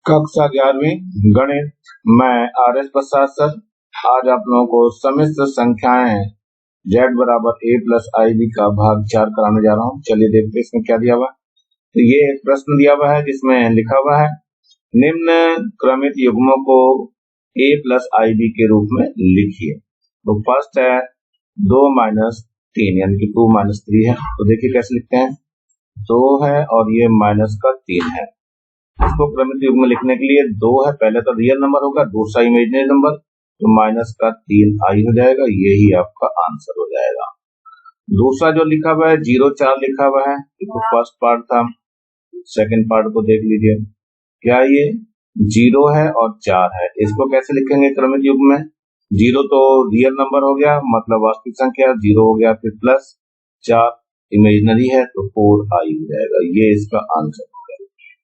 कक्षा 11वीं गणित। मैं आर.एस. प्रसाद सर आज आप लोगों को सम्मिश्र संख्याएं z बराबर a प्लस ib का भाग 4 कराने जा रहा हूँ। चलिए देखते हैं इसमें क्या दिया हुआ है। तो ये एक प्रश्न दिया हुआ है जिसमें लिखा हुआ है निम्न क्रमित युग्मों को a प्लस ib के रूप में लिखिए। तो फर्स्ट है 2 माइनस 3 यानी कि 2 माइनस 3 है। तो देखिए कैसे लिखते हैं, 2 है और ये माइनस का 3 है। इसको क्रमित युग्म में लिखने के लिए 2 है, पहले तो रियल नंबर होगा, दूसरा इमेजिनरी नंबर, तो माइनस का 3 आई हो जाएगा। यही आपका आंसर हो जाएगा। दूसरा जो लिखा हुआ है 0 4 लिखा हुआ है, तो फर्स्ट पार्ट था, सेकंड पार्ट को देख लीजिए। क्या ये 0 है और 4 है, इसको कैसे लिखेंगे क्रमित युग्म में? 0 तो रियल नंबर हो गया, मतलब वास्तविक संख्या, 0 हो गया, फिर प्लस 4 इमेजिनरी है तो 4 आई हो जाएगा। ये इसका आंसर।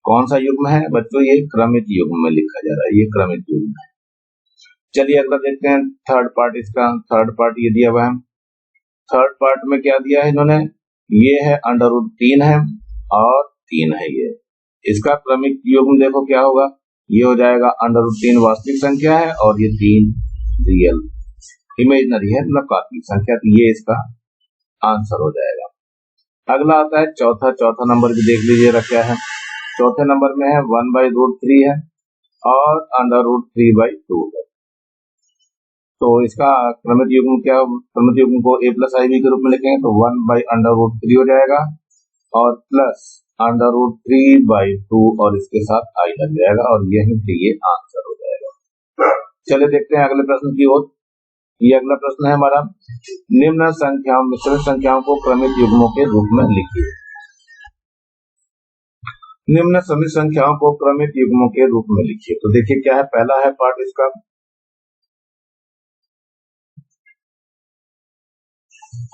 कौन सा युग्म है बच्चों? ये क्रमित युग्म में लिखा जा रहा है, ये क्रमित युग्म है। चलिए अगला देखते हैं थर्ड पार्ट। इसका थर्ड पार्ट ये दिया हुआ है। थर्ड पार्ट में क्या दिया है इन्होंने? ये है √3 है और 3 है। ये इसका क्रमिक युग्म देखो क्या होगा, ये हो जाएगा √3 वास्तविक संख्या है और ये 3 रियल इमेजिनरी है, मतलब काल्पनिक संख्या। तो ये इसका आंसर हो जाएगा। अगला आता है चौथा नंबर भी देख लीजिएगा क्या है। चौथे नंबर में है 1/√3 है और √3/2 है। तो इसका क्रमित युग्म क्या? क्रमित युग्म को a प्लस ib के रूप में लिखेंगे तो 1/√3 हो जाएगा और प्लस √3/2 और इसके साथ i लग जाएगा और यही से ये आंसर हो जाएगा। चलिए देखते हैं अगले प्रश्न की ओर। ये अगला प्रश्न है हमारा, निम्न संख्याओं मिश्रित संख्याओं को क्रमित युग्मों के रूप में लिखिए। निम्न सभी संख्याओं को क्रमित युग्मों के रूप में लिखिए। तो देखिए क्या है, पहला है पार्ट इसका,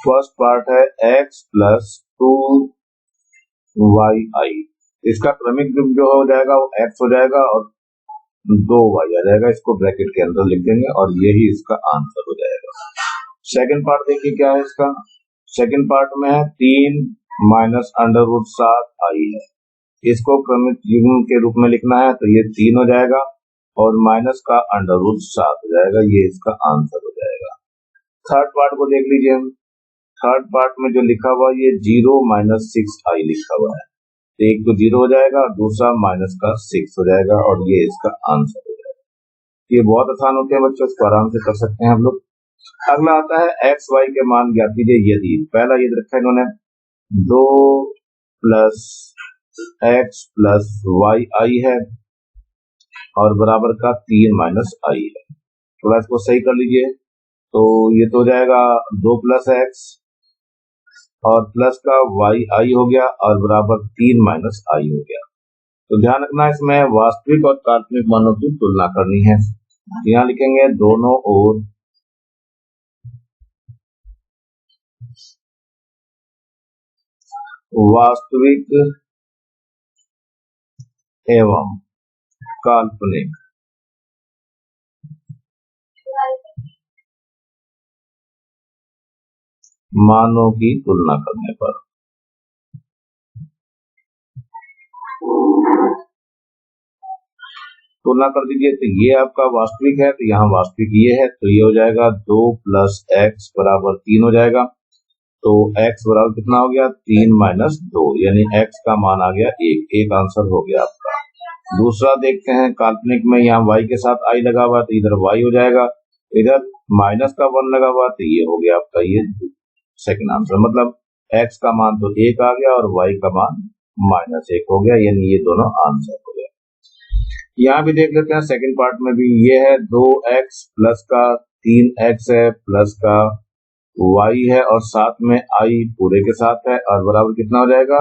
फर्स्ट पार्ट है x प्लस 2y। इसका क्रमिक युग्म जो हो जाएगा वो x हो जाएगा और 2y आ जाएगा। इसको ब्रैकेट के अंदर लिख देंगे और यही इसका आंसर हो जाएगा। सेकंड पार्ट देखिए क्या है इसका। सेकंड पार्ट में है 3 माइनस √7i है। इसको क्रमित युग्म के रूप में लिखना है तो ये 3 हो जाएगा और माइनस का √7 हो जाएगा। ये इसका आंसर हो जाएगा। थर्ड पार्ट को देख लीजिए हम। थर्ड पार्ट में जो लिखा हुआ ये 0 माइनस 6i लिखा हुआ है, तो एक तो 0 हो जाएगा और दूसरा माइनस का 6 हो जाएगा और ये इसका आंसर हो जाएगा। ये बहुत आसान होते हैं बच्चों, इसको आराम से कर सकते हैं हम लोग। अगला आता है x y के मान ज्ञात कीजिए। यदि पहला ये रखा इन्होंने 2 प्लस x प्लस वाई आई है और बराबर का 3 माइनस आई है। थोड़ा इसको सही कर लीजिए। तो ये तो हो जाएगा 2 प्लस x और प्लस का वाई आई हो गया और बराबर 3 माइनस आई हो गया। तो ध्यान रखना इसमें वास्तविक और काल्पनिक मानों की तुलना करनी है। यहाँ लिखेंगे दोनों ओर वास्तविक एवं काल्पनिक मानों की तुलना करने पर तुलना कर दीजिए। तो ये आपका वास्तविक है, तो यहाँ वास्तविक ये है, तो ये हो जाएगा 2 प्लस x बराबर 3 हो जाएगा। तो x बराबर कितना हो गया? 3 माइनस 2, यानी x का मान आ गया 1। एक आंसर हो गया आपका। दूसरा देखते हैं काल्पनिक में, यहाँ y के साथ i लगा हुआ तो इधर y हो जाएगा, इधर माइनस का 1 लगा हुआ तो ये हो गया आपका ये सेकंड आंसर। मतलब x का मान तो 1 आ गया और y का मान -1 हो गया, यानी ये दोनों आंसर हो गया। यहाँ भी देख लेते हैं सेकंड पार्ट में भी ये है 2x प्लस का 3x है प्लस का y है और साथ में i पूरे के साथ है और बराबर कितना हो जाएगा?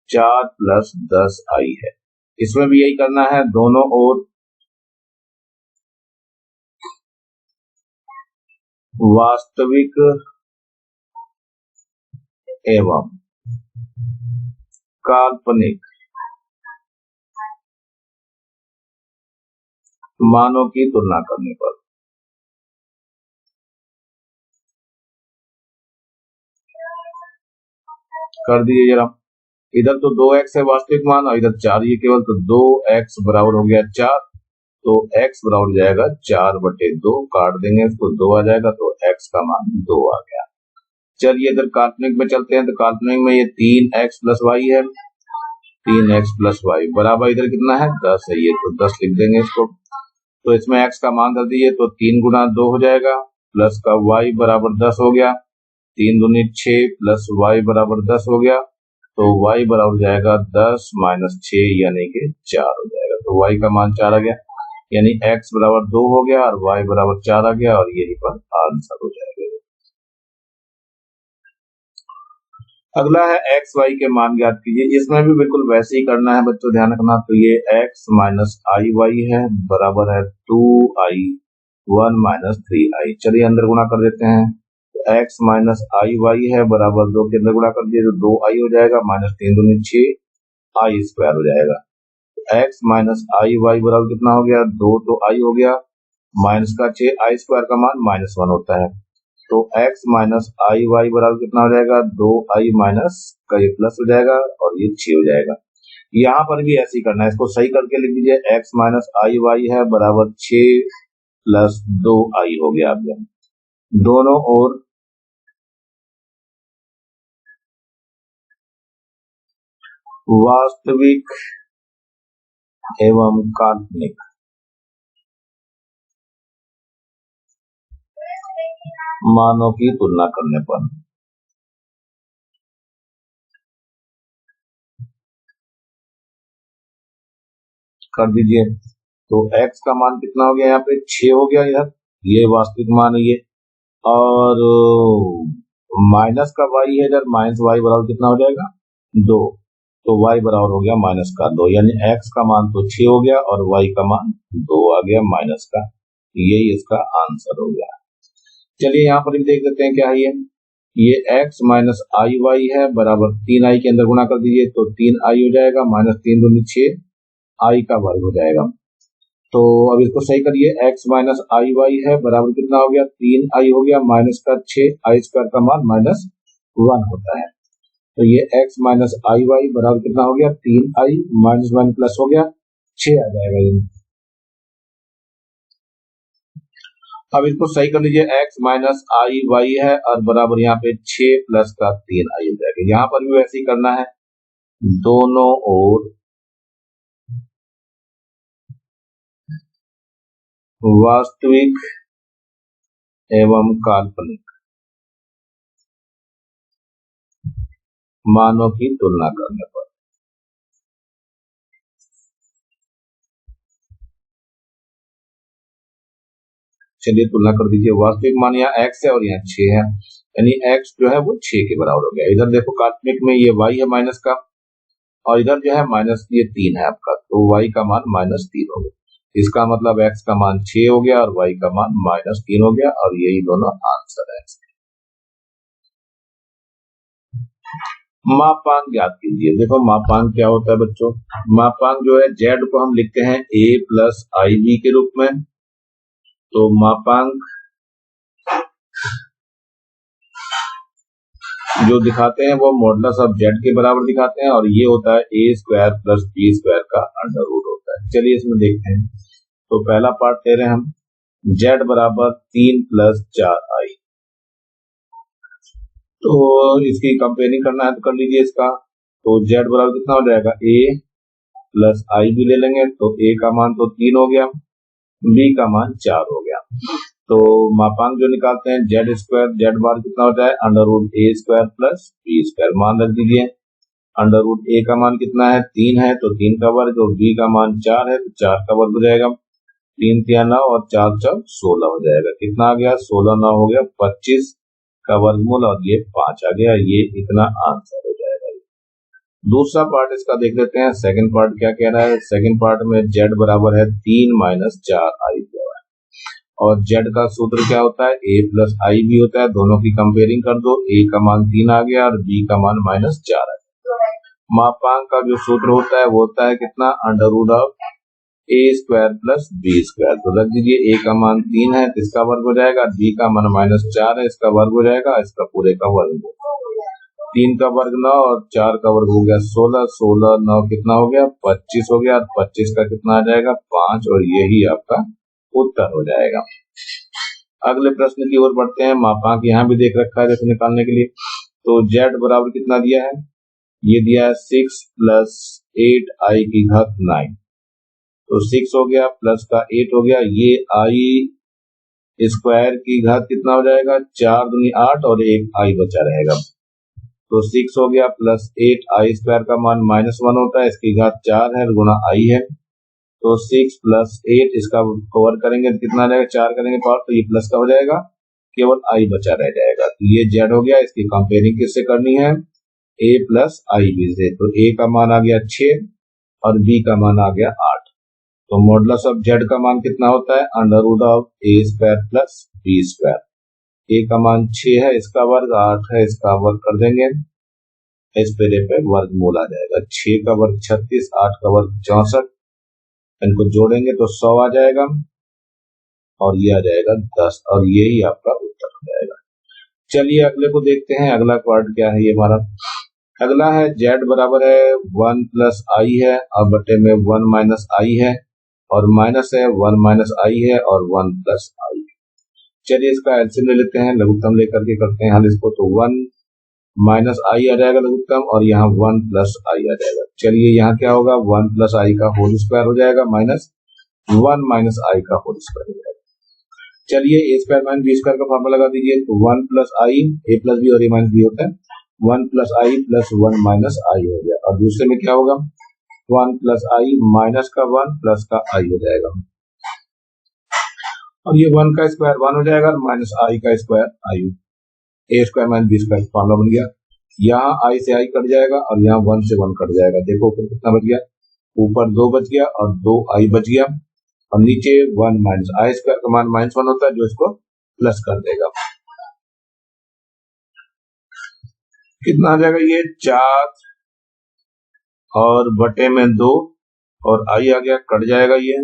4 प्लस 10i है। इसमें भी यही करना है, दोनों ओर वास्तविक एवं काल्पनिक मानों की तुलना करने पर कर दीजिए जरा। इधर तो 2x है वास्तविक मान और इधर 4 ये केवल, तो 2x बराबर हो गया 4, तो x बराबर हो जाएगा 4/2, काट देंगे इसको, 2 आ जाएगा, तो x का मान 2 आ गया। चलिए इधर काल्पनिक में चलते हैं, तो काल्पनिक में ये 3x प्लस वाई है, 3x प्लस वाई बराबर इधर कितना है 10 है, ये तो 10 लिख देंगे इसको। तो इसमें x का मान कर दीजिए, तो 3 गुना 2 हो जाएगा, प्लस का y बराबर 10 हो गया, 3 दूनी 6 प्लस y बराबर 10 हो गया, तो y बराबर हो जाएगा 10 माइनस 6 यानी कि 4 हो जाएगा। तो y का मान 4 आ गया, यानी x बराबर 2 हो गया और y बराबर 4 आ गया, और यही पर आंसर हो जाएगा। अगला है x y के मान ज्ञात कीजिए। इसमें भी बिल्कुल वैसे ही करना है बच्चों, ध्यान रखना। तो ये x माइनस आई वाई है बराबर है 2i 1 माइनस 3i। चलिए अंदर गुणा कर देते हैं, x माइनस आई वाई है बराबर 2 के अंदर गुणा कर दिए तो 2i हो जाएगा, माइनस 3 दूनी 6 i स्क्वायर हो जाएगा। x माइनस आई वाई बराबर कितना हो गया 2, तो i हो गया, माइनस का 6 i स्क्वायर का मान -1 होता है, तो x माइनस आई वाई बराबर कितना हो जाएगा 2i माइनस का ये प्लस हो जाएगा और ये 6 हो जाएगा। यहाँ पर भी ऐसे ही करना है, इसको सही करके लिख दीजिए, x माइनस आई वाई है बराबर 6 प्लस 2i हो गया। अब दोनों ओर वास्तविक एवं काल्पनिक मानों की तुलना करने पर कर दीजिए। तो x का मान कितना हो गया, यहाँ पे 6 हो गया, इधर ये वास्तविक मान है ये, और माइनस का y है इधर, माइनस y बराबर कितना हो जाएगा 2, तो y बराबर हो गया माइनस का 2, यानी x का मान तो 6 हो गया और y का मान 2 आ गया माइनस का, यही इसका आंसर हो गया। चलिए यहाँ पर भी देख लेते हैं क्या है ये x माइनस आई वाई है बराबर 3i के अंदर गुणा कर दीजिए, तो 3i हो जाएगा, माइनस 3 दूनी 6 i का वर्ग हो जाएगा। तो अब इसको सही करिए, x माइनस आई वाई है बराबर कितना हो गया 3i हो गया, माइनस का 6 i स्क्वायर का मान -1 होता है, तो ये x माइनस आई वाई बराबर कितना हो गया 3i माइनस 1 प्लस हो गया 6 आ जाएगा ये। अब इसको सही कर लीजिए, x माइनस आई वाई है और बराबर यहाँ पे 6 प्लस का 3i हो जाएगा। यहाँ पर भी वैसे ही करना है, दोनों ओर वास्तविक एवं काल्पनिक मानों की तुलना करने पर चलिए तुलना कर दीजिए। वास्तविक मान यहाँ x है और यहाँ 6 है, यानी x जो है वो 6 के बराबर हो गया। इधर देखो काल्पनिक में ये y है माइनस का, और इधर जो है माइनस ये 3 है आपका, तो y का मान -3 हो गया। इसका मतलब x का मान 6 हो गया और y का मान -3 हो गया, और यही दोनों आंसर है। मापांक ज्ञात कीजिए। देखो मापांक क्या होता है बच्चों, मापांक जो है z को हम लिखते हैं a प्लस आई बी के रूप में, तो मापांक जो दिखाते हैं वो मॉडुलस ऑफ z के बराबर दिखाते हैं, और ये होता है a square plus B square का अंडर रूट होता है। चलिए इसमें देखते हैं, तो पहला पार्ट ले रहे हैं हम, z बराबर 3 प्लस 4i, तो इसकी कंपेयरिंग करना है तो कर लीजिए इसका, तो z बराबर कितना हो जाएगा a प्लस आई भी ले लेंगे, तो a का मान तो 3 हो गया, b का मान 4 हो गया। तो मापांक जो निकालते हैं z स्क्वायर, z बार कितना होता है under root a square plus b square, मान रख दीजिए। अंडर रूट a का मान कितना है 3 है, तो 3 का वर्ग, और b का मान 4 है तो 4 का वर्ग हो जाएगा, 3 3 9 और 4 4 16 हो जाएगा। कितना आ गया 16 9 हो गया 25 का वर्गमूल, और ये 5 आ गया, ये इतना आंसर हो जाएगा। दूसरा पार्ट इसका देख लेते हैं, सेकंड पार्ट क्या कह रहा है। सेकंड पार्ट में z बराबर है 3 माइनस 4i, और z का सूत्र क्या होता है a प्लस आई भी होता है, दोनों की कंपेयरिंग कर दो, a का मान 3 आ गया और b का मान -4 आ गया। मापांक का जो सूत्र होता है वो होता है कितना under root of a square plus b square, तो रख दीजिए, a का मान 3 है तो इसका वर्ग हो जाएगा, b का मान -4 है इसका वर्ग हो जाएगा, इसका पूरे का वर्ग। 3 का वर्ग 9 और 4 का वर्ग हो गया 16, 16 9 कितना हो गया 25 हो गया, और 25 का कितना आ जाएगा 5, और यही आपका उत्तर हो जाएगा। अगले प्रश्न की ओर बढ़ते हैं। मापांक यहाँ भी देख रखा है इसे निकालने के लिए। तो z बराबर कितना दिया है, ये दिया है 6 प्लस 8i की घात 9, तो 6 हो गया प्लस का 8 हो गया, ये i स्क्वायर की घात कितना हो जाएगा 4 दूनी 8 और एक i बचा रहेगा, तो 6 हो गया प्लस 8 i स्क्वायर का मान -1 होता है, इसकी घात 4 है गुना i है, तो 6 प्लस 8 इसका कवर करेंगे तो कितना आ जाएगा 4 करेंगे पावर, तो ये प्लस का हो जाएगा, केवल i बचा रह जाएगा। तो ये z हो गया, इसकी कंपेयरिंग किससे करनी है a प्लस आई बी से, तो a का मान आ गया 6 और b का मान आ गया 8, तो मॉडुलस ऑफ z का मान कितना होता है under root of a square plus b square. a का मान 6 है, इसका वर्ग 8 है, इसका वर्ग कर देंगे, इस पेरे पे वर्गमूल आ जाएगा, 6 का वर्ग 36, 8 का वर्ग 64, इनको जोड़ेंगे तो 100 आ जाएगा और ये आ जाएगा 10, और यही आपका उत्तर हो जाएगा। चलिए अगले को देखते हैं, अगला पार्ट क्या है ये हमारा। अगला है z बराबर है 1 प्लस आई है और बटे में 1 माइनस आई है, और माइनस है 1 माइनस आई है और 1 प्लस आई। चलिए इसका एलसीएम ले लेते हैं, लघुत्तम लेकर के करते हैं हल इसको, तो 1 माइनस आई आ जाएगा लघुत्तम, और यहाँ 1 प्लस आई आ जाएगा। चलिए यहाँ क्या होगा 1 प्लस आई का होल स्क्वायर हो जाएगा माइनस 1 माइनस आई का होल स्क्वायर हो जाएगा। चलिए ए स्क्वायर माइनस बी स्क्वायर का फॉर्मूला लगा दीजिए, तो 1 प्लस आई, ए प्लस बी और ए माइनस बी होता है, 1 प्लस आई प्लस 1 माइनस आई हो गया, और दूसरे में क्या होगा 1 प्लस आई माइनस का 1 प्लस का आई हो जाएगा, और ये 1 का स्क्वायर 1 हो जाएगा और माइनस आई का square I, A square minus B square formula बन गया। यहाँ आई से आई कट जाएगा और यहाँ 1 से 1 कट जाएगा, देखो ऊपर कितना बच गया, ऊपर 2 बच गया और 2 आई बच गया, और नीचे 1 माइनस आई स्क्वायर का मान -1 होता है जो इसको प्लस कर देगा, कितना आ जाएगा ये 4 और बटे में 2 और आई आ गया कट जाएगा ये,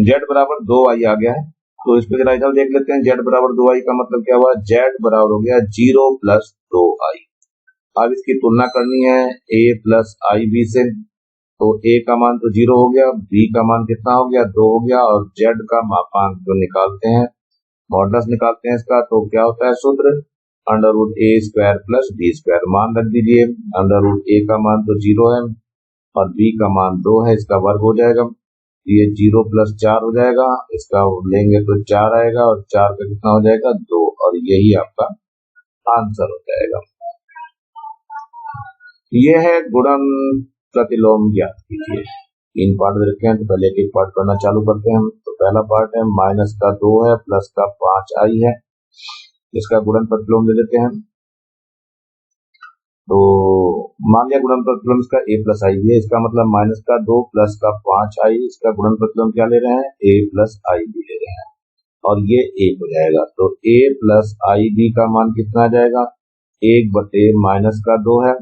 z बराबर 2i आ गया है, तो इस पे जरा इधर देख लेते हैं, z बराबर 2i का मतलब क्या हुआ, z बराबर हो गया 0 प्लस 2i। अब इसकी तुलना करनी है a प्लस आई बी से, तो a का मान तो 0 हो गया, b का मान कितना हो गया 2 हो गया, और z का मापांक जो निकालते हैं मॉडुलस निकालते हैं इसका, तो क्या होता है सूत्र अंडर रूट ए स्क्वायर प्लस बी स्क्वायर। मान रख दीजिए, अंडर रूट ए का मान तो 0 है और b का मान 2 है, इसका वर्ग हो जाएगा, ये 0 प्लस 4 हो जाएगा, इसका लेंगे तो 4 आएगा और 4 का कितना हो जाएगा 2, और यही आपका आंसर हो जाएगा। ये है गुणन प्रतिलोम ज्ञात कीजिए। 3 पार्ट दे रखे हैं, तो पहले एक एक पार्ट करना चालू करते हैं हम। तो पहला पार्ट है माइनस का 2 है प्लस का 5 आई है, इसका गुणन प्रतिलोम ले लेते हैं। तो मान लिया गुणन प्रतिलोम इसका a प्लस आई भी है, इसका मतलब माइनस का 2 प्लस का 5 आई, इसका गुणन प्रतिलोम क्या ले रहे हैं a प्लस आई भी ले रहे हैं, और ये 1 हो जाएगा, तो a प्लस आई बी का मान कितना आ जाएगा 1 बटे माइनस का 2 है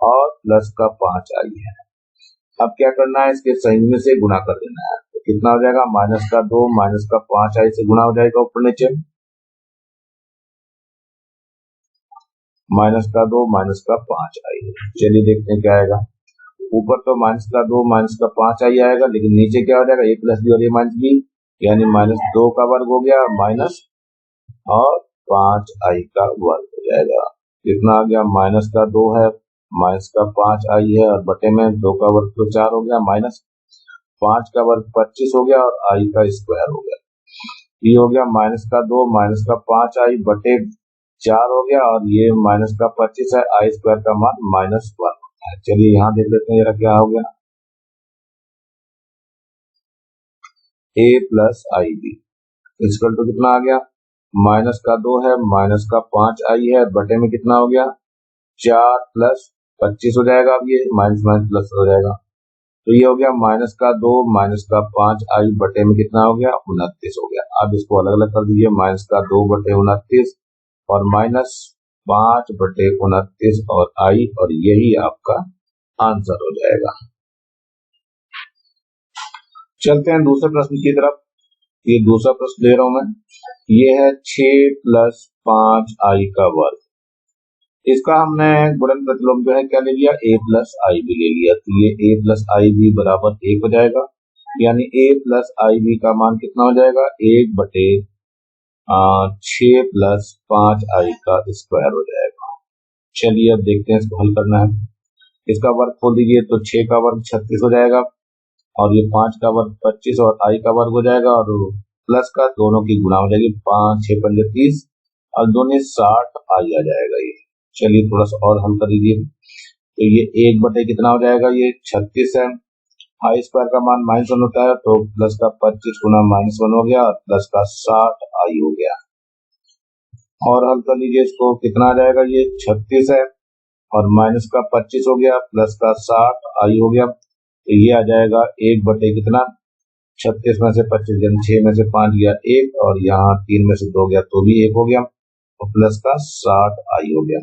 और प्लस का 5 आई है। अब क्या करना है, इसके संयुग्म में से गुणा कर देना है, तो कितना हो जाएगा माइनस का 2 माइनस का 5 आई से गुणा हो जाएगा ऊपर नीचे, माइनस का 2 माइनस का 5 आई। चलिए देखते हैं क्या आएगा, ऊपर तो माइनस का 2 माइनस का 5 आई आएगा, लेकिन नीचे क्या हो जाएगा a प्लस बी और a माइनस बी, यानी -2 का वर्ग हो गया माइनस और 5 आई का वर्ग हो जाएगा, कितना आ गया माइनस का 2 है माइनस का 5 आई है और बटे में 2 का वर्ग तो 4 हो गया, माइनस 5 का वर्ग 25 हो गया और आई का स्क्वायर हो गया, ये हो गया माइनस का 2 माइनस का 5 आई बटे 4 हो गया, और ये माइनस का 25 है, आई स्क्वायर का मान -1 होता है। चलिए यहाँ देख लेते हैं जरा क्या हो गया, a plus I B equal to कितना आ गया, माइनस का 2 है माइनस का 5 आई है बटे में कितना हो गया 4 प्लस 25 हो जाएगा, अब ये माइनस माइनस प्लस हो जाएगा, तो ये हो गया माइनस का 2 माइनस का 5 आई बटे में कितना हो गया 29 हो गया। अब इसको अलग अलग कर दीजिए, माइनस का 2 बटे 29 और माइनस 5 बटे 29 और आई, और यही आपका आंसर हो जाएगा। चलते हैं दूसरे प्रश्न की तरफ। ये दूसरा प्रश्न दे रहा हूं मैं, ये है 6 प्लस 5 आई का वर्ग। इसका हमने गुणन प्रतिलोम जो है क्या ले लिया, a प्लस आई बी ले लिया, तो ये a प्लस आई बी बराबर 1 हो जाएगा, यानी a प्लस आई बी का मान कितना हो जाएगा, 1 बटे 6 प्लस 5 आई का स्क्वायर हो जाएगा। चलिए अब देखते हैं इसको हल करना है। इसका वर्ग खोल दीजिए तो 6 का वर्ग 36 हो जाएगा, और ये 5 का वर्ग 25 और आई का वर्ग हो जाएगा, और प्लस का दोनों की गुणा हो जाएगी, 5 6 पंजे 30 और दोनों 60 आई आ जाएगा ये। चलिए थोड़ा सा और हल कर लीजिए, तो ये 1 बटे कितना हो जाएगा, ये 36 है, आई स्क्वायर का मान -1 होता है, तो प्लस का 25 गुना -1 हो गया, प्लस का 60 आई हो गया। और हल कर लीजिए इसको, कितना आ जाएगा, ये 36 है और माइनस का 25 हो गया, प्लस का 60 आई हो गया, तो ये आ जाएगा 1 बटे कितना, 36 में से 25 गया, 6 में से 5 गया 1, और यहाँ 3 में से 2 गया तो भी 1 हो गया, और प्लस का 60 आई हो गया।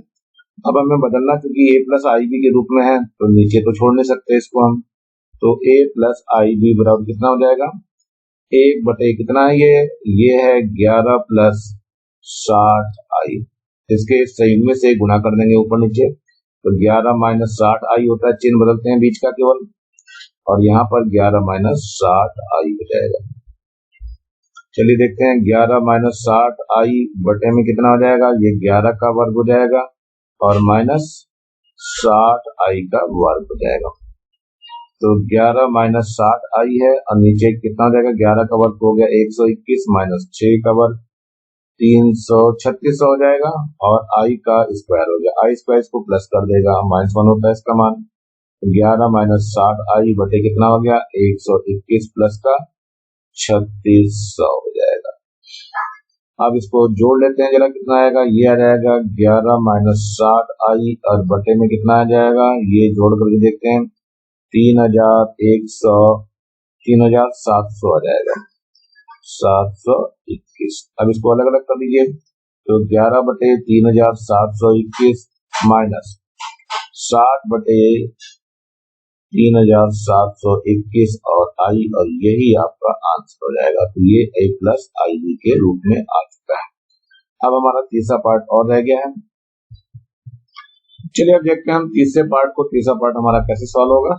अब हमें बदलना, क्योंकि a प्लस आई बी के रूप में है तो नीचे तो छोड़ नहीं सकते इसको हम, तो a प्लस आई बी बराबर कितना हो जाएगा, 1 बटे कितना है, ये है 11 प्लस 60 आई। इसके संयुग्म से गुणा कर देंगे ऊपर नीचे, तो 11 माइनस 60 आई होता है, चिन्ह बदलते हैं बीच का केवल, और यहाँ पर 11 माइनस 60 आई हो जाएगा। चलिए देखते हैं, 11 माइनस 60 आई बटे में कितना हो जाएगा, ये 11 का वर्ग हो जाएगा और माइनस 60 आई का वर्ग हो जाएगा, तो 11 माइनस 60 आई है, और नीचे कितना हो जाएगा, 11 का वर्ग हो गया 121 माइनस 6 का वर्ग 336 हो जाएगा, और आई का स्क्वायर हो गया, आई स्क्वायर इसको प्लस कर देगा, -1 होता है इसका मान, 11 माइनस 60 आई बटे कितना हो गया, 121 प्लस का 3600 हो जाएगा। अब इसको जोड़ लेते हैं जरा, कितना आएगा, ये आ जाएगा 11 माइनस 60 आई और बटे में कितना आ जाएगा, ये जोड़ करके देखते हैं, 3700 आ जाएगा, 721। अब इसको अलग अलग कर लीजिए, तो 11 बटे 3721 माइनस 60 बटे 3721 और आई, और यही आपका आंसर हो जाएगा। तो ये a प्लस आई बी के रूप में आ चुका है। अब हमारा तीसरा पार्ट और रह गया है। चलिए अब देखते हैं हम तीसरे पार्ट को, तीसरा पार्ट हमारा कैसे सॉल्व होगा।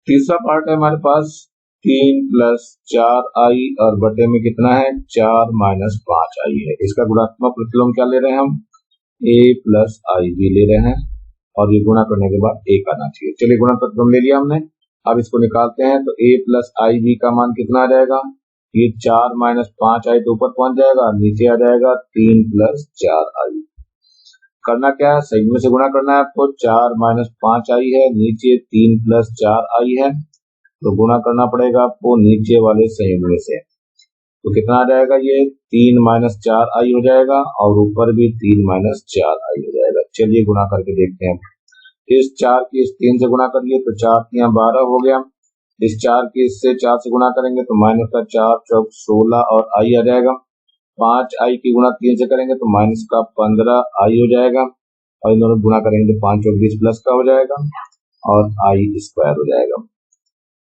तीसरा पार्ट है हमारे पास 3 प्लस 4 आई और बटे में कितना है, 4 माइनस 5 आई है। इसका गुणात्मक प्रतिलोम क्या ले रहे हैं हम, a प्लस आई बी ले रहे हैं, और ये गुणा करने के बाद 1 आना चाहिए। चलिए गुणा प्रतिलोम ले लिया हमने, अब इसको निकालते हैं, तो a प्लस आई बी का मान कितना आ जाएगा, ये 4 माइनस 5 आई तो ऊपर पहुंच जाएगा, नीचे आ जाएगा 3 प्लस 4 आई। करना क्या है, संयुग्म से गुणा करना है आपको, 4 माइनस 5 आई है, नीचे 3 प्लस 4 आई है, तो गुणा करना पड़ेगा आपको नीचे वाले संयुग्म से, तो कितना आ जाएगा, ये 3 माइनस 4 आई हो जाएगा, और ऊपर भी 3 माइनस 4 आई हो जाएगा। चलिए गुणा करके देखते हैं, इस 4 की इस 3 से गुणा करिए तो 4 की 12 हो गया, इस 4 की इससे 4 से गुणा करेंगे तो माइनस का 4 चौक 16 और आई आ जाएगा, 5 आई की गुणा 3 से करेंगे तो माइनस का 15 आई हो जाएगा, और इन दोनों गुणा करेंगे तो 5 चौक 20 प्लस का हो जाएगा, और आई स्क्वायर हो जाएगा।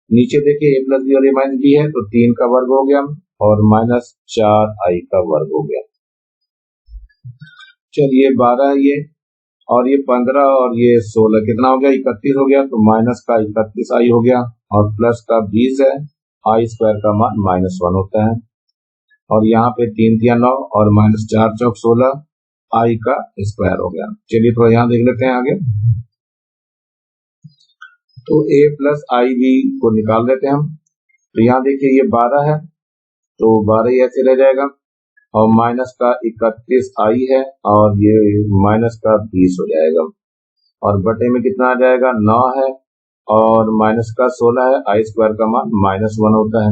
नीचे देखिए a प्लस बी और a माइनस बी है, तो 3 का वर्ग हो गया और माइनस 4 आई का वर्ग हो गया। चलिए 12 है ये, और ये 15 और ये 16 कितना हो गया, 31 हो गया, तो माइनस का 31 आई हो गया, और प्लस का 20 है, आई स्क्वायर का मान -1 होता है, और यहाँ पे 3 3 9 और माइनस 4 चौक 16 आई का स्क्वायर हो गया। चलिए थोड़ा यहाँ देख लेते हैं आगे, तो a प्लस आई बी को निकाल लेते हैं हम, तो यहाँ देखिए ये 12 है, तो 12 ही ऐसे रह जाएगा, और माइनस का 31 आई है, और ये माइनस का 20 हो जाएगा, और बटे में कितना आ जाएगा, 9 है, और माइनस का 16 है, आई स्क्वायर का मान -1 होता है,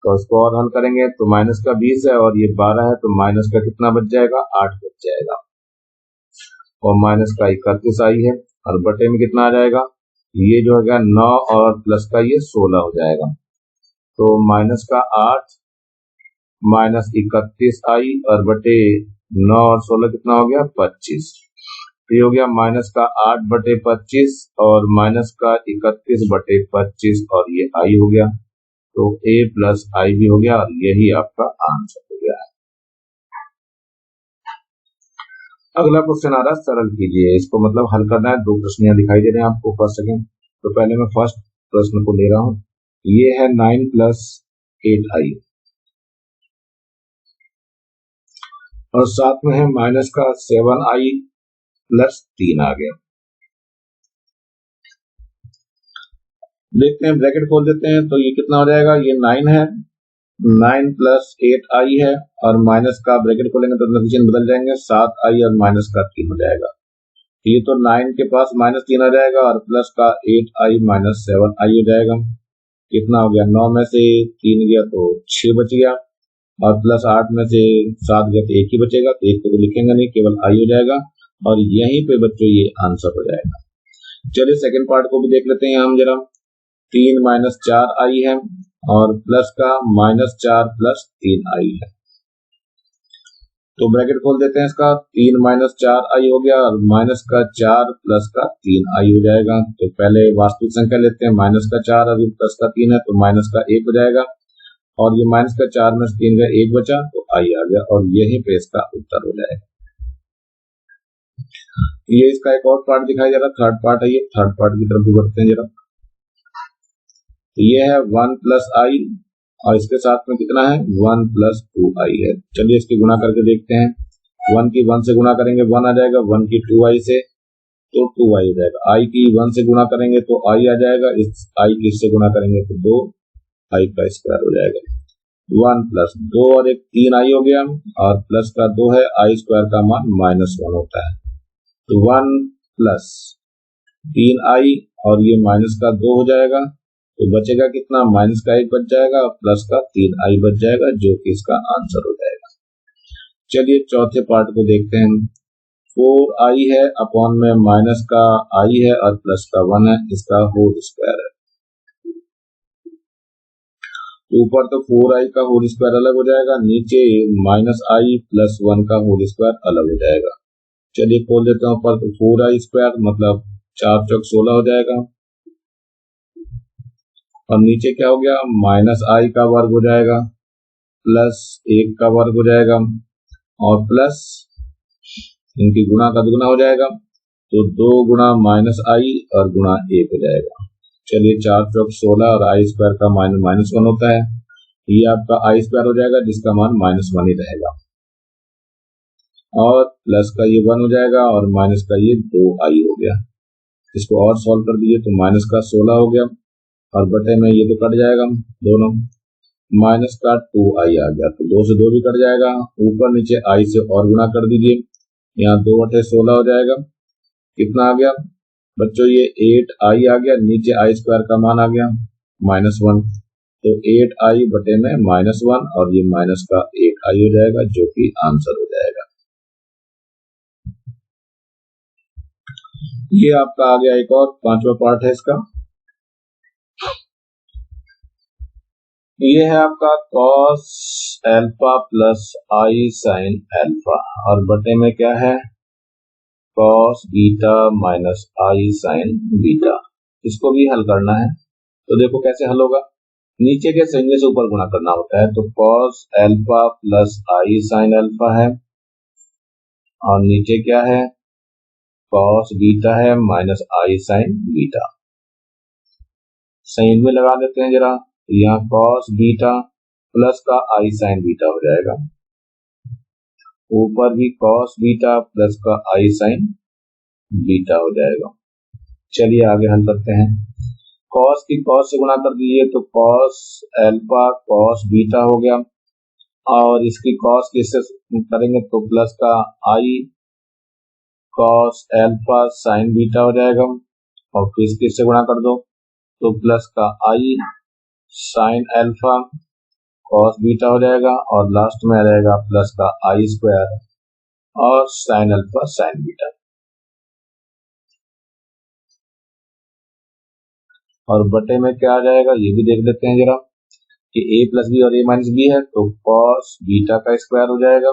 तो उसको और हल करेंगे तो माइनस का 20 है और ये 12 है, तो माइनस का कितना बच जाएगा, 8 बच जाएगा, और माइनस का 31 आई है, और बटे में कितना आ जाएगा, ये जो है 9 और प्लस का ये 16 हो जाएगा, तो माइनस का 8 माइनस 31 आई और बटे 9 और 16 कितना हो गया, 25। तो ये हो गया माइनस का 8/25 और माइनस का 31/25 और ये आई हो गया, तो a प्लस आई भी हो गया और यही आपका आंसर हो गया है। अगला क्वेश्चन आ रहा है, सरल कीजिए। इसको मतलब हल करना है। दो प्रश्न यहाँ दिखाई दे रहे हैं आपको फर्स्ट सेकंड। तो पहले मैं फर्स्ट प्रश्न को ले रहा हूँ। ये है 9 + 8i और साथ में है माइनस का 7i + 3 आ गया। देखते हैं, ब्रैकेट खोल देते हैं तो ये कितना हो जाएगा। ये 9 है, 9 + 8i है और माइनस का ब्रैकेट खोलेंगे तो नतीजे बदल जाएंगे, 7i और माइनस का 3 हो जाएगा। ये तो 9 के पास -3 आ जाएगा और प्लस का 8i - 7i हो जाएगा। कितना हो गया, 9 में से 3 गया तो 6 बच गया और प्लस 8 में से 7 गया तो 1 ही बचेगा, तो 1 को लिखेंगे नहीं, केवल i हो जाएगा और यहीं पे बच्चों ये आंसर हो जाएगा। चलिए सेकंड पार्ट को भी देख लेते हैं हम जरा। 3 - 4i है और प्लस का -4 + 3i है। तो ब्रैकेट खोल देते हैं इसका, 3 - 4i हो गया और माइनस का 4 प्लस का 3i हो जाएगा। तो पहले वास्तविक संख्या लेते हैं, माइनस का 4 अभी प्लस का 3 है तो माइनस का 1 हो जाएगा और ये माइनस का 4 में से 3 का 1 बचा तो i आ गया और यहीं पे इसका उत्तर हो जाएगा। ये इसका एक और पार्ट दिखाई दे रहा, थर्ड पार्ट है ये। थर्ड पार्ट की तरफ भी बढ़ते हैं जरा। तो ये है 1 + i और इसके साथ में कितना है, 1 + 2i है। चलिए इसकी गुणा करके देखते हैं। 1 की 1 से गुणा करेंगे 1 आ जाएगा, 1 की 2i से तो 2i हो जाएगा। i की 1 से गुणा करेंगे तो i आ जाएगा, इस i की इससे गुणा करेंगे तो 2i का स्क्वायर हो जाएगा। 1 + 2 और एक 3i हो गया और प्लस का 2 है, i² का मान -1 होता है। तो 1 + 3i और ये माइनस का 2 हो जाएगा, तो बचेगा कितना, माइनस का 1 बच जाएगा और प्लस का 3i बच जाएगा, जो कि इसका आंसर हो जाएगा। चलिए चौथे पार्ट को देखते हैं। 4i है अपॉन में माइनस का i है और प्लस का 1 है, इसका होल स्क्वायर है। ऊपर तो 4i का होल स्क्वायर अलग हो जाएगा, नीचे -i + 1 का होल स्क्वायर अलग हो जाएगा। चलिए खोल देता हूँ ऊपर, तो 4i² मतलब 4 चौक 16 हो जाएगा और नीचे क्या हो गया, -i का वर्ग हो जाएगा प्लस 1 का वर्ग हो जाएगा और प्लस इनकी गुणा का दुगुना हो जाएगा, तो 2 गुणा -i और गुणा 1 हो जाएगा। चलिए 4 चौक 16 और i² का मान -1 होता है, ये आपका i² हो जाएगा जिसका मान -1 ही रहेगा और प्लस का ये 1 हो जाएगा और माइनस का ये 2i हो गया। इसको और सॉल्व कर दीजिए तो माइनस का 16 हो गया और बटे में ये तो कट जाएगा दोनों, माइनस का 2i आ गया, तो 2 से 2 भी कट जाएगा। ऊपर नीचे i से और गुणा कर दीजिए, यहाँ 2/16 हो जाएगा। कितना आ गया बच्चों, ये 8i आ गया, नीचे i² का मान आ गया -1, तो 8i बटे में -1 और ये माइनस का 8i हो जाएगा, जो कि आंसर हो जाएगा। ये आपका आ गया एक और पांचवा पार्ट है इसका। ये है आपका cos α + i sin α और बटे में क्या है, cos β - i sin β। इसको भी हल करना है, तो देखो कैसे हल होगा। नीचे के संज्ञा से ऊपर गुणा करना होता है, तो cos α + i sin α है और नीचे क्या है, cos β है -i sin β। संयुग्म में लगा देते हैं जरा, यहाँ cos β प्लस का i sin β हो जाएगा, ऊपर भी cos β प्लस का i sin β हो जाएगा। चलिए आगे हल करते हैं। cos की cos से गुणा कर दीजिए तो cos α cos β हो गया और इसकी cos किससे करेंगे तो प्लस का i cos α sin β हो जाएगा और फिर किससे गुणा कर दो तो प्लस का i sin α cos β हो जाएगा और लास्ट में रहेगा प्लस का i² और sin α sin β। और बटे में क्या आ जाएगा ये भी देख लेते हैं जरा कि a + b और a - b है, तो cos β का स्क्वायर हो जाएगा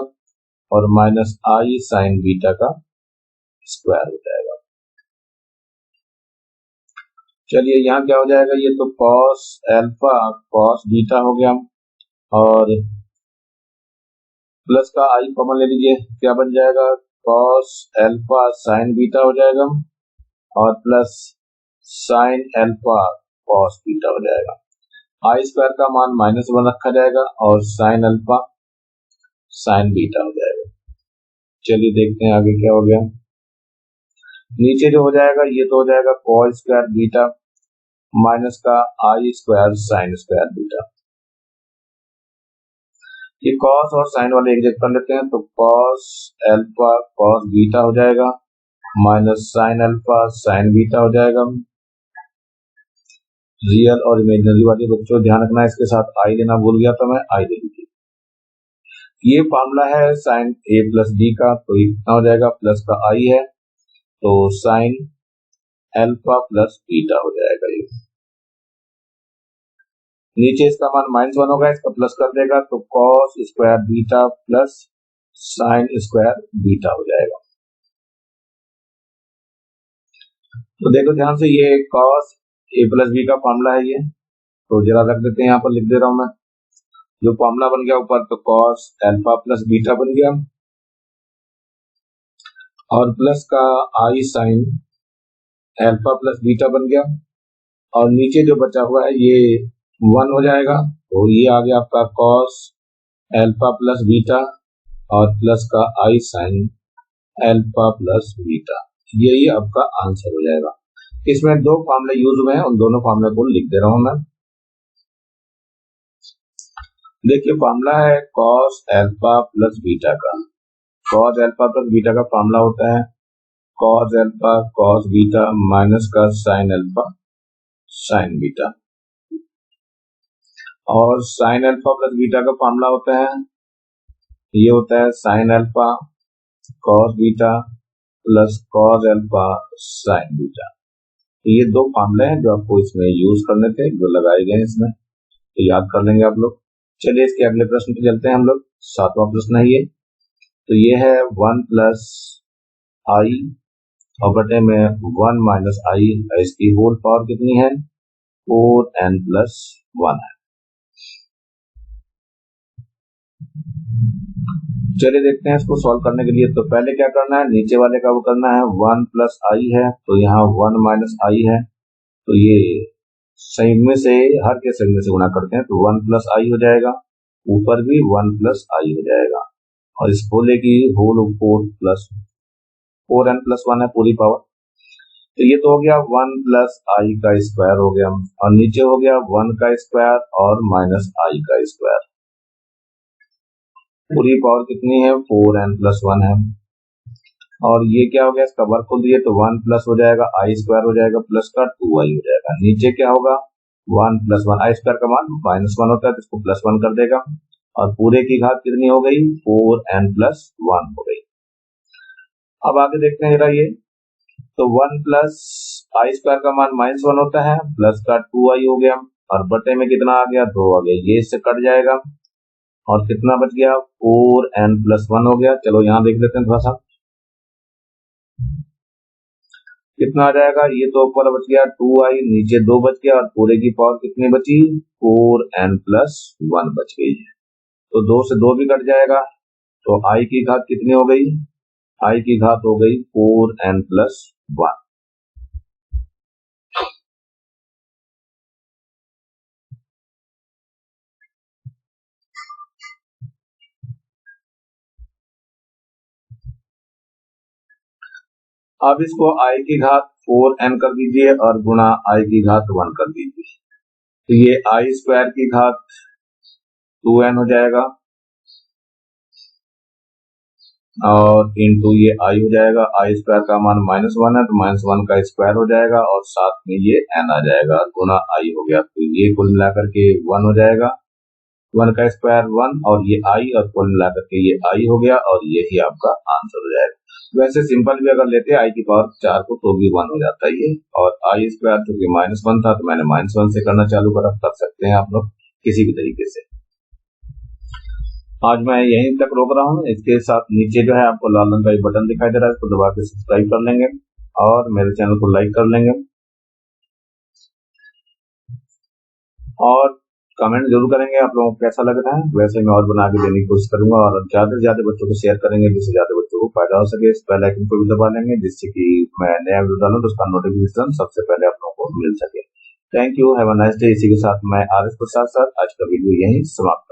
और -i sin β का स्क्वायर हो जाएगा। चलिए यहाँ क्या हो जाएगा, ये तो कॉस एल्फा कॉस बीटा हो गया, और प्लस का आई कॉमन ले लीजिए, क्या बन जाएगा, कॉस एल्फा साइन बीटा हो जाएगा, और plus sine alpha cos beta हो जाएगा। आई स्क्वायर का मान -1 रखा जाएगा और साइन अल्फा साइन बीटा हो जाएगा। चलिए देखते हैं आगे क्या हो गया। नीचे जो हो जाएगा ये तो हो जाएगा कॉस स्क्वायर बीटा माइनस का आई स्क्वायर साइन स्क्वायर बीटा। ये कॉस और साइन वाले एक जगह कर लेते हैं, तो कॉस एल्फा कॉस बीटा हो जाएगा minus sine alpha sign beta हो जाएगा। रियल और इमेजिनरी वाले बच्चों ध्यान रखना, इसके साथ आई लेना भूल गया तो मैं आई ले लीजिए। ये फार्मूला है साइन ए प्लस बी का, तो ये कितना हो जाएगा, प्लस का आई है तो साइन एल्फा प्लस बीटा हो जाएगा। ये नीचे इसका मान -1 होगा, इसका प्लस कर देगा तो cos square beta plus sine square beta हो जाएगा। तो देखो ध्यान से, ये कॉस ए प्लस बी का फॉर्मूला है ये, तो जरा रख देते हैं, यहाँ पर लिख दे रहा हूं मैं। जो फॉर्मूला बन गया ऊपर, तो कॉस एल्फा प्लस बीटा बन गया, और प्लस का आई साइन एल्फा प्लस बीटा बन गया, और नीचे जो बचा हुआ है ये 1 हो जाएगा, तो ये आ गया आपका कॉस एल्फा प्लस बीटा और प्लस का आई साइन एल्फा प्लस बीटा। यही आपका आंसर हो जाएगा। इसमें दो फॉर्मूले यूज हुए हैं, उन दोनों फॉर्मूले को लिख दे रहा हूं मैं। देखिए फॉर्मूला है कॉस एल्फा प्लस बीटा का। कॉस एल्फा प्लस बीटा का फॉर्मूला होता है cos alpha cos beta minus का साइन एल्फा साइन बीटा, और साइन एल्फा प्लस बीटा का फॉर्मूला होता है, ये होता है sine alpha cos beta plus cos alpha sign beta. ये दो फॉर्मूले हैं जो आपको इसमें यूज करने थे, जो लगाए गए हैं इसमें, तो याद कर लेंगे आप लोग। चलिए इसके अगले प्रश्न पे चलते हैं हम लोग। 7वां प्रश्न है ये, तो ये है 1 प्लस आई और बटे में 1 माइनस आई, इसकी होल पावर कितनी है, 4n प्लस 1 है। चलिए देखते हैं इसको सॉल्व करने के लिए। तो पहले क्या करना है, नीचे वाले का वो करना है, 1 प्लस आई है तो यहाँ 1 माइनस आई है, तो ये संयुग्म में से हर के संयुग्म से गुणा करते हैं, तो 1 प्लस आई हो जाएगा, ऊपर भी 1 प्लस आई हो जाएगा, और इस होले की होल 4n प्लस 1 है पूरी पावर। तो ये तो हो गया 1 प्लस आई का स्क्वायर हो गया, और नीचे हो गया 1 का स्क्वायर और माइनस आई का स्क्वायर। पूरी पावर कितनी है, 4n प्लस 1 है, और ये क्या हो गया, इसका वर्ग खोल दिए तो 1 प्लस हो जाएगा आई स्क्वायर हो जाएगा प्लस का 2i हो जाएगा। नीचे क्या होगा, 1 प्लस 1, आई स्क्वायर का मान -1 होता है तो इसको प्लस 1 कर देगा, और पूरे की घात कितनी हो गई, 4n प्लस 1 हो गई। अब आगे देखते हैं जरा ये, तो 1 प्लस आई स्क्वायर का मान -1 होता है, प्लस का 2i हो गया, और बटे में कितना आ गया, 2 आ गया, ये इससे कट जाएगा, और कितना बच गया, 4n प्लस 1 हो गया। चलो यहाँ देख लेते हैं थोड़ा सा कितना आ जाएगा, ये तो ऊपर बच गया 2i, नीचे 2 बच गया, और पूरे की पावर कितनी बची, 4n प्लस 1 बच गई है, तो 2 से 2 भी कट जाएगा, तो i की घात कितनी हो गई, i की घात हो गई 4n प्लस 1। अब इसको i की घात 4n कर दीजिए और गुणा i की घात 1 कर दीजिए, तो ये आई स्क्वायर की घात 2n हो जाएगा, और इंटू ये आई हो जाएगा, आई स्क्वायर का मान -1 है तो -1 का स्क्वायर हो जाएगा, और साथ में ये n आ जाएगा, गुणा आई हो गया, तो ये कुल मिलाकर के 1 हो जाएगा, 1 का स्क्वायर 1, और ये आई, और कुल मिलाकर के ये आई हो गया, और यही आपका आंसर हो जाएगा। वैसे सिंपल भी अगर लेते आई की पावर 4 को तो भी 1 हो जाता है ये, और आई स्क्वायर चूंकि -1 था तो मैंने -1 से करना चालू कर सकते हैं आप लोग किसी भी तरीके से। आज मैं यहीं तक रोक रहा हूँ। इसके साथ नीचे जो है आपको लाल रंग का एक बटन दिखाई दे रहा है, इसको दबा के सब्सक्राइब कर लेंगे और मेरे चैनल को लाइक कर लेंगे और कमेंट जरूर करेंगे आप लोगों को कैसा लग रहा है। वैसे मैं और बना के देने की कोशिश करूंगा और ज्यादा से ज्यादा बच्चों को शेयर करेंगे जिससे ज्यादा बच्चों को फायदा हो सके। इस बेल आइकन को भी दबा लेंगे जिससे कि मैं नया वीडियो डालूं तो उसका नोटिफिकेशन सबसे पहले आप लोगों को मिल सके। Thank you, have a nice day. इसी के साथ मैं आर एस प्रसाद सर आज का वीडियो यहीं समाप्त